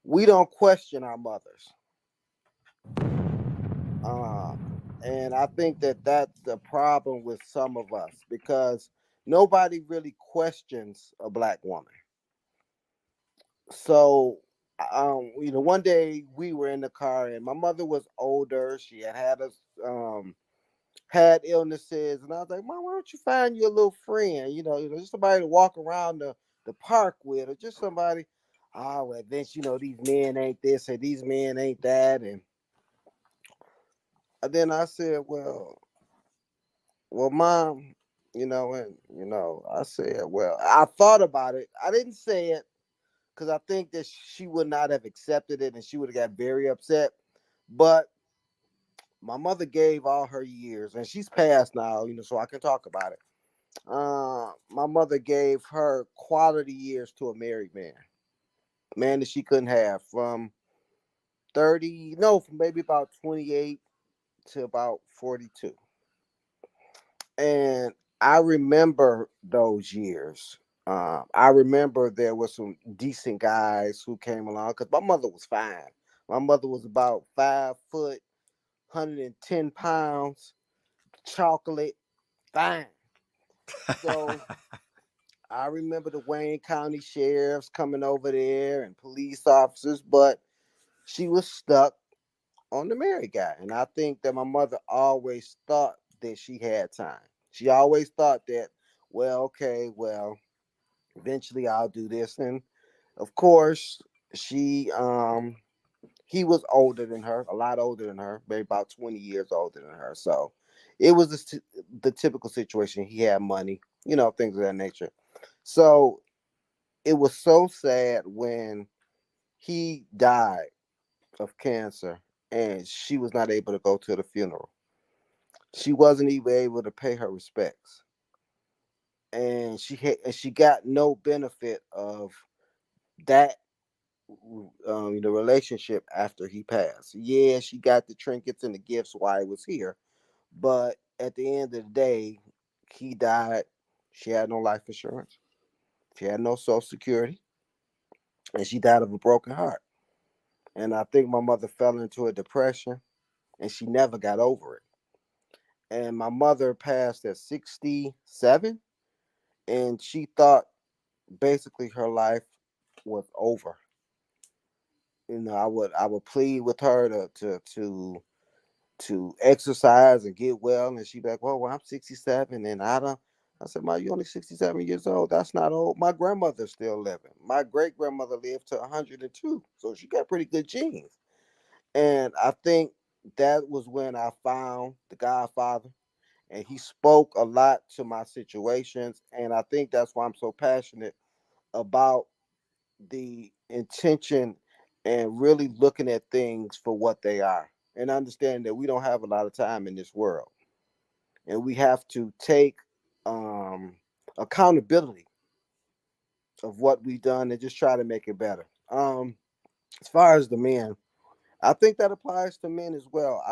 we don't question our mothers. Uh, and I think that that's the problem with some of us because nobody really questions a black woman. So, one day we were in the car and my mother was older. She had us, had illnesses, and I was like, "Mom, why don't you find you a little friend? Just somebody to walk around the park with, or just somebody." Oh, well, Vince, these men ain't this or these men ain't that, and then I said, well, Mom, I said, well, I thought about it. I didn't say it because I think that she would not have accepted it, and she would have got very upset. But my mother gave all her years, and she's passed now, so I can talk about it. My mother gave her quality years to a married man that she couldn't have from 30, no, from maybe about 28 to about 42. And I remember those years. I remember there were some decent guys who came along because my mother was fine. My mother was about 5 foot, 110 pounds, chocolate, fine. So I remember the Wayne County sheriffs coming over there and police officers, but she was stuck on the married guy. And I think that my mother always thought that she had time. She always thought that, well, okay, well, eventually I'll do this. And of course, she he was older than her, a lot older than her, maybe about 20 years older than her. So it was the typical situation. He had money, things of that nature. So it was so sad when he died of cancer and she was not able to go to the funeral. She wasn't even able to pay her respects. And she got no benefit of that relationship after he passed. Yeah, she got the trinkets and the gifts while he was here, but at the end of the day, he died. She had no life insurance. She had no social security, and she died of a broken heart. And I think my mother fell into a depression, and she never got over it. And my mother passed at 67, and she thought basically her life was over. I would plead with her to exercise and get well. And she'd be like, well, I'm 67 and I said, Ma, you only 67 years old. That's not old. My grandmother's still living. My great grandmother lived to 102. So she got pretty good genes. And I think that was when I found the Godfather. And he spoke a lot to my situations. And I think that's why I'm so passionate about the intention and really looking at things for what they are and understand that we don't have a lot of time in this world and we have to take um, accountability of what we've done and just try to make it better. As far as the men, I think that applies to men as well.